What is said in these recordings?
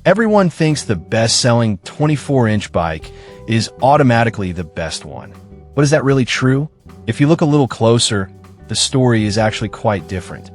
Everyone thinks the best-selling 24-inch bike is automatically the best one. But is that really true? If you look a little closer, the story is actually quite different.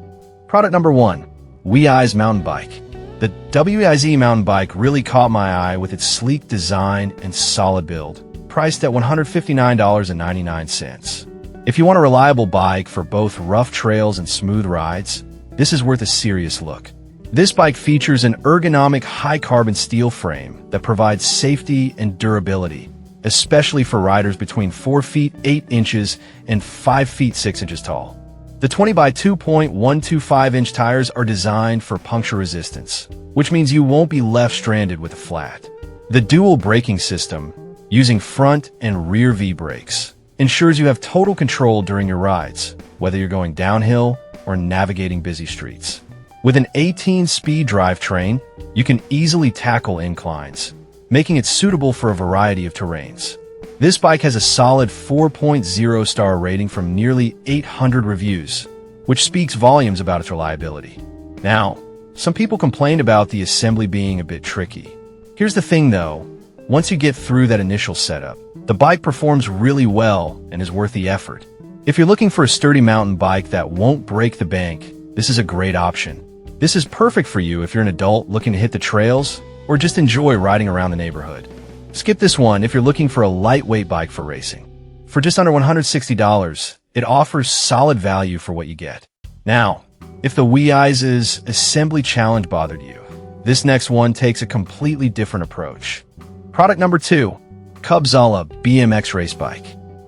Product number 1, Weize mountain bike. The Weize mountain bike really caught my eye with its sleek design and solid build, priced at $159.99. If you want a reliable bike for both rough trails and smooth rides, this is worth a serious look. This bike features an ergonomic high-carbon steel frame that provides safety and durability, especially for riders between 4 feet 8 inches and 5 feet 6 inches tall. The 20 by 2.125-inch tires are designed for puncture resistance, which means you won't be left stranded with a flat. The dual braking system, using front and rear V-brakes, ensures you have total control during your rides, whether you're going downhill or navigating busy streets. With an 18-speed drivetrain, you can easily tackle inclines, making it suitable for a variety of terrains. This bike has a solid 4.0 star rating from nearly 800 reviews, which speaks volumes about its reliability. Now, some people complained about the assembly being a bit tricky. Here's the thing though, once you get through that initial setup, the bike performs really well and is worth the effort. If you're looking for a sturdy mountain bike that won't break the bank, this is a great option. This is perfect for you if you're an adult looking to hit the trails or just enjoy riding around the neighborhood. Skip this one if you're looking for a lightweight bike for racing. For just under $160, it offers solid value for what you get. Now, if the Weize's assembly challenge bothered you, this next one takes a completely different approach. Product number 2, Cubsala BMX race bike.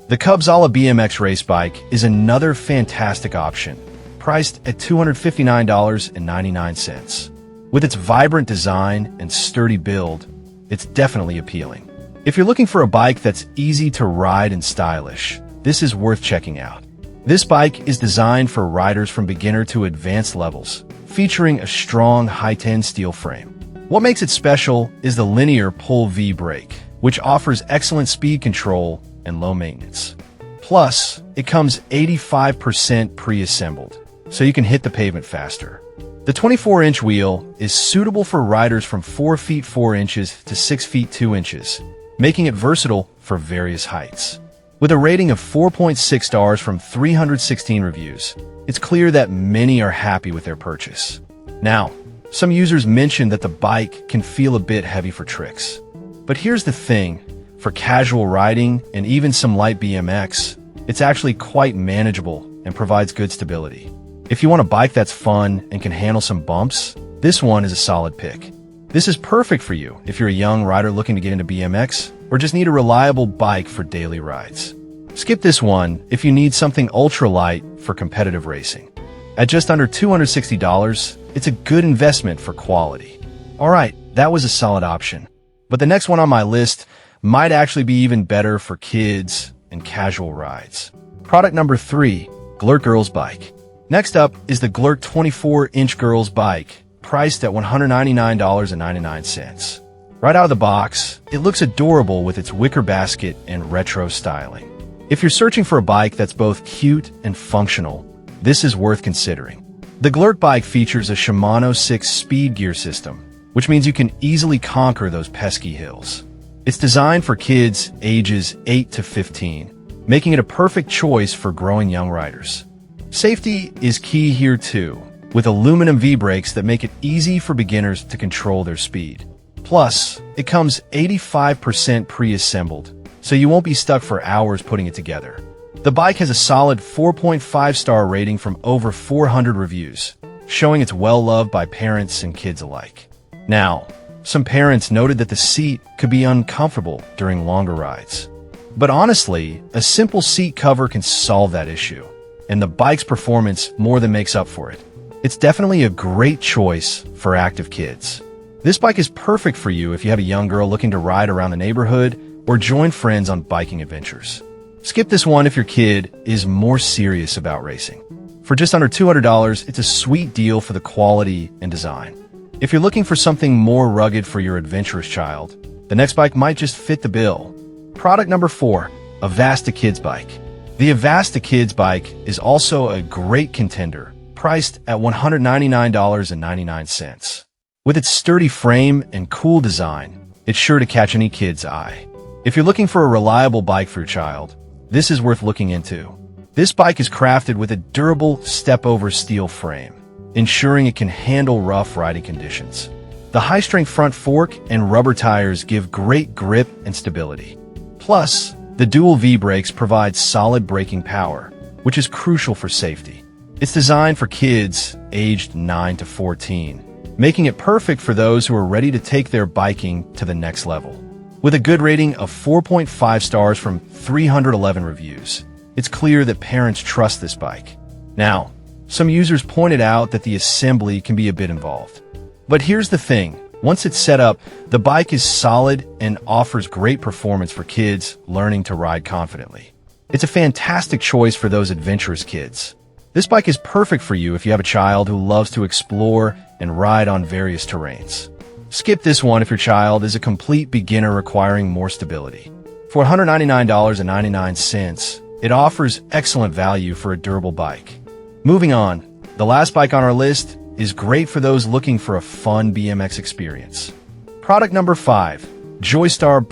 The Cubsala BMX race bike is another fantastic option, priced at $259.99. With its vibrant design and sturdy build, it's definitely appealing. If you're looking for a bike that's easy to ride and stylish, this is worth checking out. This bike is designed for riders from beginner to advanced levels, featuring a strong high-10 steel frame. What makes it special is the linear pull V brake, which offers excellent speed control and low maintenance. Plus, it comes 85% pre-assembled, so you can hit the pavement faster. The 24-inch wheel is suitable for riders from 4 feet 4 inches to 6 feet 2 inches, making it versatile for various heights. With a rating of 4.6 stars from 316 reviews, it's clear that many are happy with their purchase. Now, some users mentioned that the bike can feel a bit heavy for tricks. But here's the thing, for casual riding and even some light BMX, it's actually quite manageable and provides good stability. If you want a bike that's fun and can handle some bumps, this one is a solid pick. This is perfect for you if you're a young rider looking to get into BMX or just need a reliable bike for daily rides. Skip this one if you need something ultra-light for competitive racing. At just under $260, it's a good investment for quality. Alright, that was a solid option. But the next one on my list might actually be even better for kids and casual rides. Product number 3, Glirt Girls Bike. Next up is the Glirt 24-inch girls bike, priced at $199.99. Right out of the box, it looks adorable with its wicker basket and retro styling. If you're searching for a bike that's both cute and functional, this is worth considering. The Glirt bike features a Shimano 6-speed gear system, which means you can easily conquer those pesky hills. It's designed for kids ages 8 to 15, making it a perfect choice for growing young riders. Safety is key here too, with aluminum V-brakes that make it easy for beginners to control their speed. Plus, it comes 85% pre-assembled, so you won't be stuck for hours putting it together. The bike has a solid 4.5-star rating from over 400 reviews, showing it's well-loved by parents and kids alike. Now, some parents noted that the seat could be uncomfortable during longer rides. But honestly, a simple seat cover can solve that issue, and the bike's performance more than makes up for it. It's definitely a great choice for active kids. This bike is perfect for you if you have a young girl looking to ride around the neighborhood or join friends on biking adventures. Skip this one if your kid is more serious about racing. For just under $200, it's a sweet deal for the quality and design. If you're looking for something more rugged for your adventurous child, the next bike might just fit the bill. Product number 4, Avasta Kids Bike. The Avasta Kids Bike is also a great contender, priced at $199.99. With its sturdy frame and cool design, it's sure to catch any kid's eye. If you're looking for a reliable bike for your child, this is worth looking into. This bike is crafted with a durable step-over steel frame, ensuring it can handle rough riding conditions. The high-strength front fork and rubber tires give great grip and stability. Plus, the dual V-brakes provide solid braking power, which is crucial for safety. It's designed for kids aged 9 to 14, making it perfect for those who are ready to take their biking to the next level. With a good rating of 4.5 stars from 311 reviews, it's clear that parents trust this bike. Now, some users pointed out that the assembly can be a bit involved. But here's the thing, once it's set up, the bike is solid and offers great performance for kids learning to ride confidently. It's a fantastic choice for those adventurous kids. This bike is perfect for you if you have a child who loves to explore and ride on various terrains. Skip this one if your child is a complete beginner requiring more stability. For $199.99, it offers excellent value for a durable bike. Moving on, the last bike on our list is great for those looking for a fun BMX experience. Product number 5, Joystar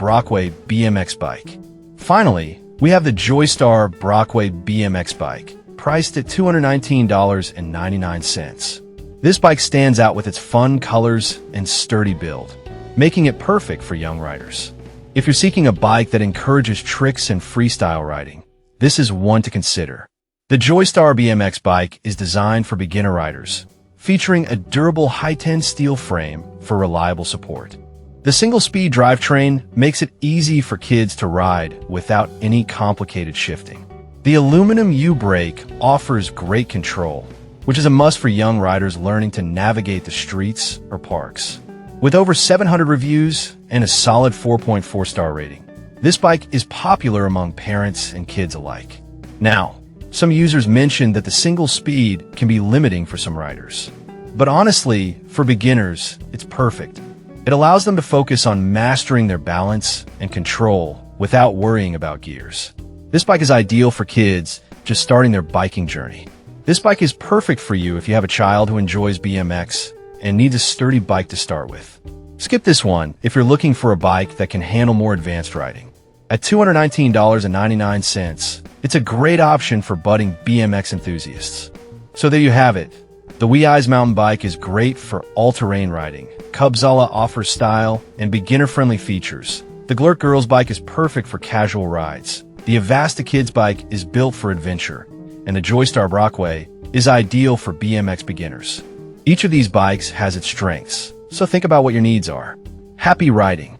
BMX bike. Finally, we have the Joystar BMX bike, priced at $219.99. This bike stands out with its fun colors and sturdy build, making it perfect for young riders. If you're seeking a bike that encourages tricks and freestyle riding, this is one to consider. The Joystar BMX bike is designed for beginner riders, featuring a durable high-10 steel frame for reliable support. The single-speed drivetrain makes it easy for kids to ride without any complicated shifting. The aluminum U-brake offers great control, which is a must for young riders learning to navigate the streets or parks. With over 700 reviews and a solid 4.4-star rating, this bike is popular among parents and kids alike. Now, some users mentioned that the single speed can be limiting for some riders. But honestly, for beginners, it's perfect. It allows them to focus on mastering their balance and control without worrying about gears. This bike is ideal for kids just starting their biking journey. This bike is perfect for you if you have a child who enjoys BMX and needs a sturdy bike to start with. Skip this one if you're looking for a bike that can handle more advanced riding. At $219.99, it's a great option for budding BMX enthusiasts. So there you have it. The Weize mountain bike is great for all-terrain riding. Cubsala offers style and beginner-friendly features. The Glirt girls bike is perfect for casual rides. The Avasta kids bike is built for adventure, and the Joystar Brockway is ideal for BMX beginners. Each of these bikes has its strengths, so think about what your needs are. Happy riding!